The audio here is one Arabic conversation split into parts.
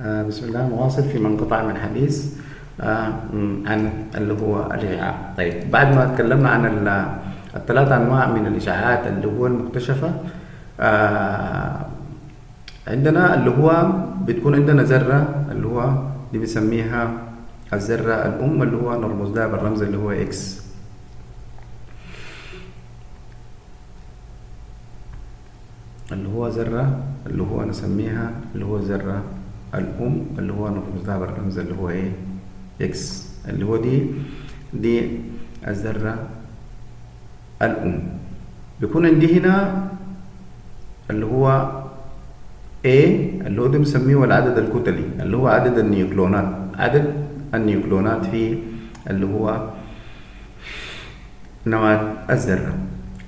بسم الله. مواصل في منقطع من حديث عن اللي هو الإشعاع. طيب، بعد ما تكلمنا عن الثلاث أنواع من الإشعاعات اللي هو المكتشفة، عندنا اللي هو بتكون عندنا ذرة اللي هو دي بنسميها الذرة الأم، اللي هو نرمز لها بالرمز اللي هو إكس. اللي هو ذرة اللي هو نسميها اللي هو ذرة الأم، اللي هو نرمز لها بالرمز اللي هو إيه؟ إكس. اللي هو دي الذرة الأم. بيكون عندي هنا اللي هو A، اللي هو ده بنسميه العدد الكتلي، اللي هو عدد النيوكلونات، عدد النيوكلونات في اللي هو نواة الذرة.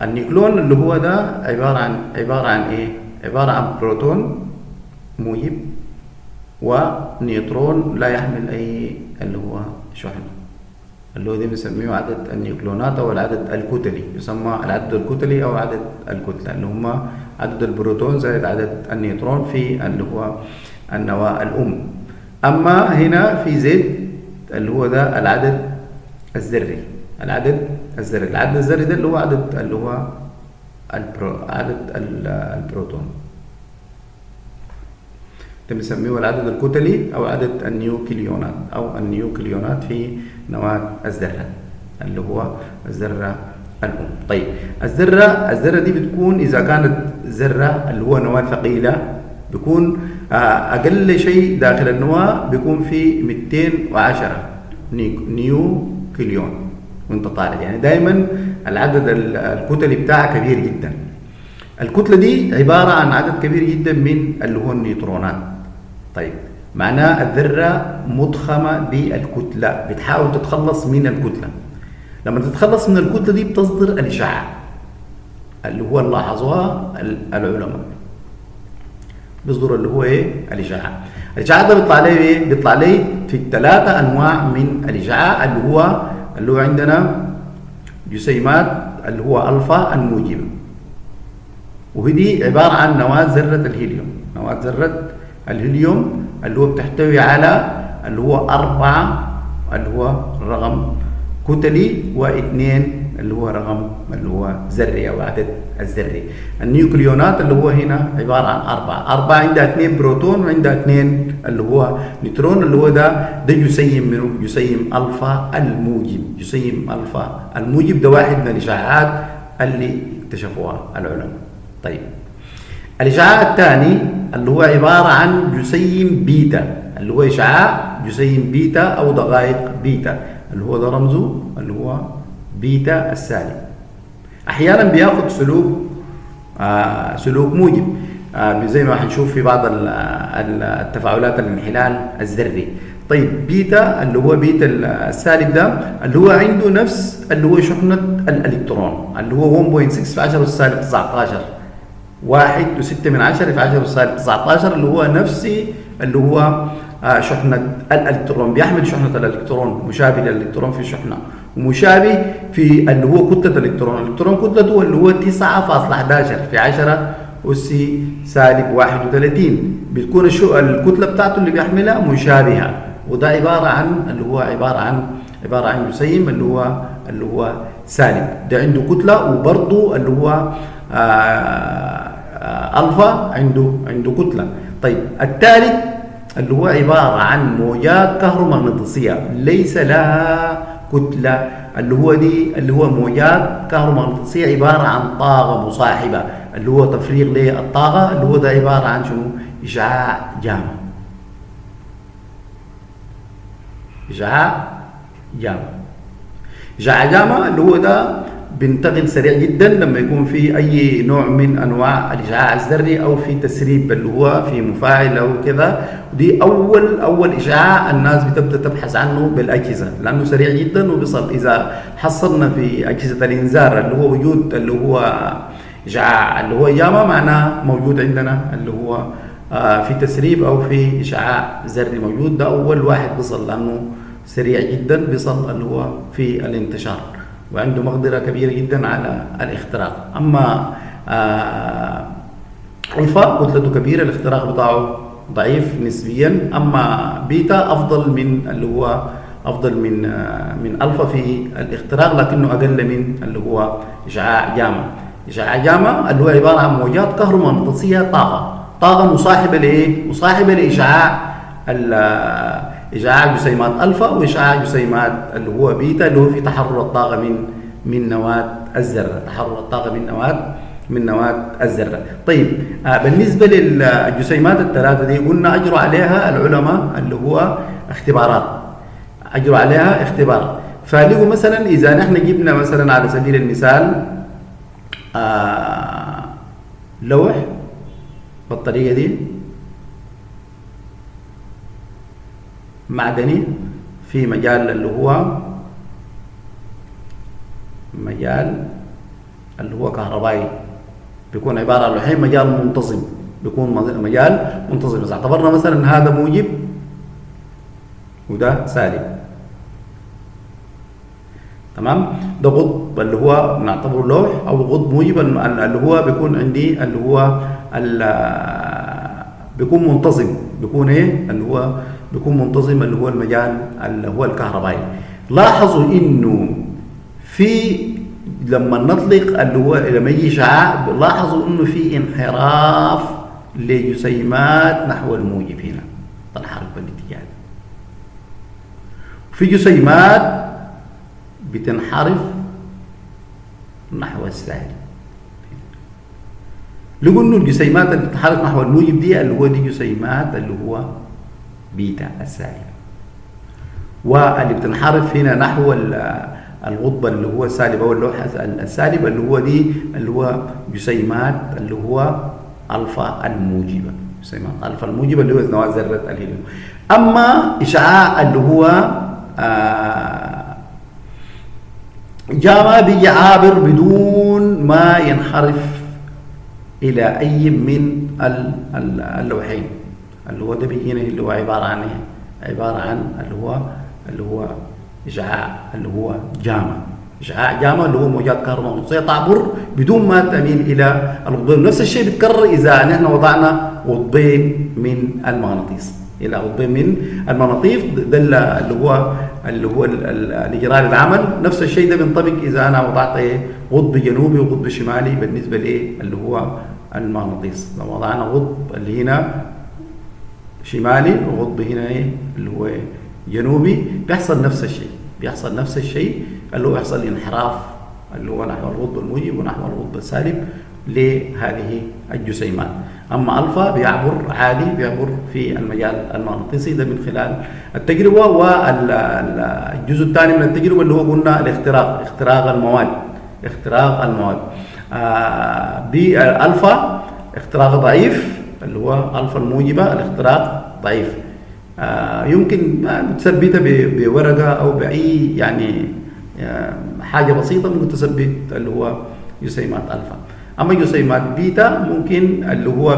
النيوكلون اللي هو ده عبارة عن إيه؟ عبارة عن بروتون موجب ونيوترون لا يحمل أي اللي هو شحنة، اللي هو ده بنسميه عدد النيوكلونات أو العدد الكتلي، يسمى العدد الكتلي أو عدد الكتلة، اللي هما عدد البروتون زائد عدد النيوترون في اللي هو النواة الأم. أما هنا في زد اللي هو ده العدد الذري. العدد الذري ده اللي هو عدد اللي هو عدد البروتون، ده بنسميه العدد الكتلي أو عدد النيوكليونات في نواة الذرة اللي هو الذرة الأم. طيب، الذرة دي بتكون إذا كانت ذرة اللي هو نواة ثقيلة، بيكون أقل شيء داخل النواة بيكون في 210 نيوكليون وانت طالع، يعني دايما العدد الكتلي بتاعها كبير جدا. الكتلة دي عبارة عن عدد كبير جدا من اللي هو النيوترونات. طيب، معناه الذرة مضخمة بالكتلة، بتحاول تتخلص من الكتلة. لما تتخلص من الكتلة دي بتصدر الإشعاع اللي هو اللي لاحظوها العلماء، بيصدر اللي هو ايه؟ الإشعاع. الإشعاع ده بيطلع ليه ايه؟ بيطلع ليه في 3 أنواع من الإشعاع، اللي هو عندنا جسيمات اللي هو ألفا الموجبة، وهدي عبارة عن نواة ذرة الهيليوم. نواة ذرة الهيليوم اللي هو بتحتوي على اللي هو 4 اللي هو رقم كتلي و2 اللي هو رقم اللي هو ذري أو عدد الذري. النيوكليونات اللي هو هنا عبارة عن 4 عندها 2 بروتون وعندها 2 اللي هو نيوترون، اللي هو ده جسيم منه، جسيم ألفا الموجب. جسيم ألفا الموجب ده واحد من الإشعاعات اللي اكتشفوها العلماء. طيب، الإشعاع الثاني اللي هو عبارة عن جسيم بيتا، اللي هو إشعاع جسيم بيتا أو دقائق بيتا، اللي هو ده رمزه اللي هو بيتا السالب. أحيانا بياخد سلوك موجب، زي ما هنشوف في بعض التفاعلات الانحلال الذري. طيب، بيتا اللي هو بيتا السالب ده اللي هو عنده نفس اللي هو شحنة الإلكترون، اللي هو 1.6 في 10 السالب 19، 1.6 من 10 في 10 السالب 19، اللي هو نفس اللي هو شحنة الإلكترون. بيحمل شحنة الإلكترون، مشابه للإلكترون في الشحنة ومشابه في اللي هو كتلة الإلكترون. الإلكترون كتلته اللي هو 9.11 في 10 أس سالب 31. بتكون الكتلة بتاعته اللي بيحملها مشابهة، وده عبارة عن جسيم اللي هو سالب، ده عنده كتلة، وبرضه اللي هو ألفا عنده كتلة. طيب، الثالث اللي هو عبارة عن موجات كهرومغناطيسية ليس لها كتلة، اللي هو موجات كهرومغناطيسية عبارة عن طاقة مصاحبة، اللي هو تفريغ للطاقة، اللي هو ده عبارة عن شنو؟ إشعاع جاما. إشعاع جاما اللي هو ده بينتقل سريع جدا لما يكون في اي نوع من انواع الاشعاع الذري او في تسريب اللي هو في مفاعل او كذا. ودي اول اشعاع الناس بتبدا تبحث عنه بالاجهزه، لانه سريع جدا وبيصل. اذا حصلنا في اجهزه الانذار اللي هو وجود اللي هو اشعاع اللي هو جاما، معناه موجود عندنا اللي هو في تسريب او في اشعاع ذري موجود. ده اول واحد بيصل لانه سريع جدا، بيصل اللي هو في الانتشار وعنده مقدرة كبيرة جدا على الاختراق. أما ألفا كتلته كبيرة، الاختراق بتاعه ضعيف نسبيا، اما بيتا افضل من اللي هو افضل من الفا في الاختراق، لكنه اقل من اللي هو اشعاع جاما. اشعاع جاما اللي هو عباره عن موجات كهرومغناطيسيه طاقه مصاحبه لايه؟ مصاحبه لاشعاع اشعاع جسيمات الفا واشعاع جسيمات اللي هو بيتا، اللي هو في تحرر الطاقه من نواه الذره، تحرر الطاقه من نواه الذره. طيب بالنسبه للجسيمات الثلاثه دي قلنا اجروا عليها العلماء اللي هو اختبارات، اجروا عليها اختبار. فلقوا مثلا اذا نحن جبنا مثلا على سبيل المثال لوح بالطريقه دي معدني في مجال اللي هو مجال اللي هو كهربائي، بيكون عباره عن لوحين، مجال منتظم، بيكون مجال منتظم. اذا اعتبرنا مثلا هذا موجب وده سالب، تمام، ده قطب اللي هو بنعتبره لوح، او قطب موجب اللي هو بيكون عندي اللي هو بيكون منتظم، بيكون ايه اللي هو بيكون منتظم اللي هو المجال اللي هو الكهربائي. لاحظوا انه في لما نطلق اللي هو لما يجي اشعاع، لاحظوا انه في انحراف لجسيمات نحو الموجب، هنا تنحرف بالاتجاه، في جسيمات بتنحرف نحو السالب. لقوا انه الجسيمات اللي بتنحرف نحو الموجب دي اللي هو دي جسيمات اللي هو بيتا السالب، واللي بتنحرف هنا نحو القطب اللي هو السالب او اللوح السالب اللي هو دي اللي هو جسيمات اللي هو الفا الموجبه، جسيمات الفا الموجبه اللي هو نواه ذره الهيليوم. اما اشعاع اللي هو جاما بيجي عابر بدون ما ينحرف الى اي من اللوحين، اللي هو ده بيجي هنا اللي هو عباره عن ايه؟ عباره عن اللي هو اشعاع اللي هو جاما، اشعاع جاما اللي هو موجات كهرومغناطيسيه تعبر بدون ما تميل الى القطبين. نفس الشيء بيتكرر اذا نحن وضعنا قطبين من المغناطيس، الى قطبين من المغناطيس، ده اللي هو الاجرار العمل. نفس الشيء ده بينطبق اذا انا وضعت ايه؟ قطب جنوبي وقطب شمالي بالنسبه لايه؟ اللي هو المغناطيس. لو وضعنا قطب اللي هنا شمالي وقطب هنا ايه؟ اللي هو جنوبي، بيحصل نفس الشيء اللي هو يحصل انحراف اللي هو نحو القطب الموجب ونحو القطب السالب لهذه الجسيمات. اما الفا بيعبر عادي، بيعبر في المجال المغناطيسي ده من خلال التجربه. والجزء الثاني من التجربه اللي هو قلنا اختراق المواد. بالفا اختراق ضعيف اللي هو الفا الموجبه، الاختراق ضعيف، يمكن تثبتها بورقه او باي يعني حاجه بسيطه ممكن تثبت اللي هو جسيمات الفا. اما جسيمات بيتا ممكن اللي هو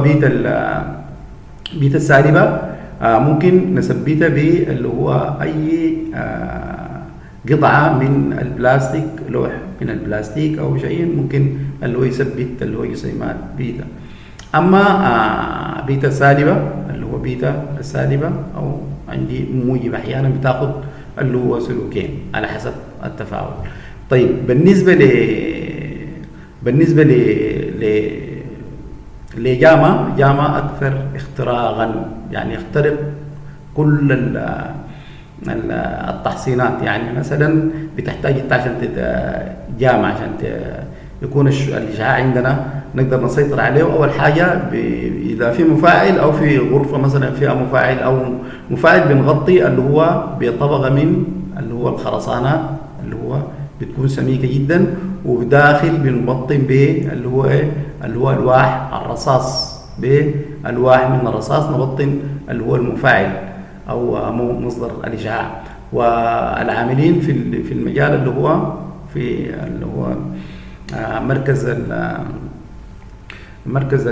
بيتا السالبه ممكن نثبتها باللي هو اي قطعه من البلاستيك، لوح من البلاستيك او شيء ممكن اللي هو يثبت اللي هو جسيمات بيتا. اما بيتا السالبه اللي هو بيتا السالبه او عندي موجب احيانا بتاخذ اللي هو سلوكين على حسب التفاعل. طيب بالنسبه جاما اكثر اختراقا، يعني يخترق كل التحصينات. يعني مثلا بتحتاج انت عشان جاما عشان يكون الاشعاع عندنا نقدر نسيطر عليه. اول حاجه اذا في مفاعل او في غرفه مثلا فيها مفاعل او مفاعل بنغطي اللي هو بطبقه من اللي هو الخرسانات اللي هو بتكون سميكه جدا، وداخل بنبطن به اللي هو ايه؟ اللي هو الواح الرصاص، بالواح من الرصاص نبطن اللي هو المفاعل او مصدر الاشعاع. والعاملين في المجال اللي هو في اللي هو مركز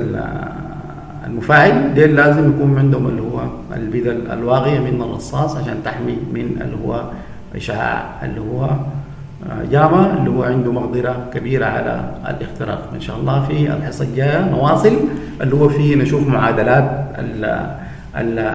المفاعل ديل لازم يكون عندهم اللي هو البذل الواقية من الرصاص عشان تحمي من اللي هو إشعاع اللي هو جاما اللي هو عنده مقدرة كبيرة على الاختراق. إن شاء الله في الحصة الجاية نواصل اللي هو فيه نشوف معادلات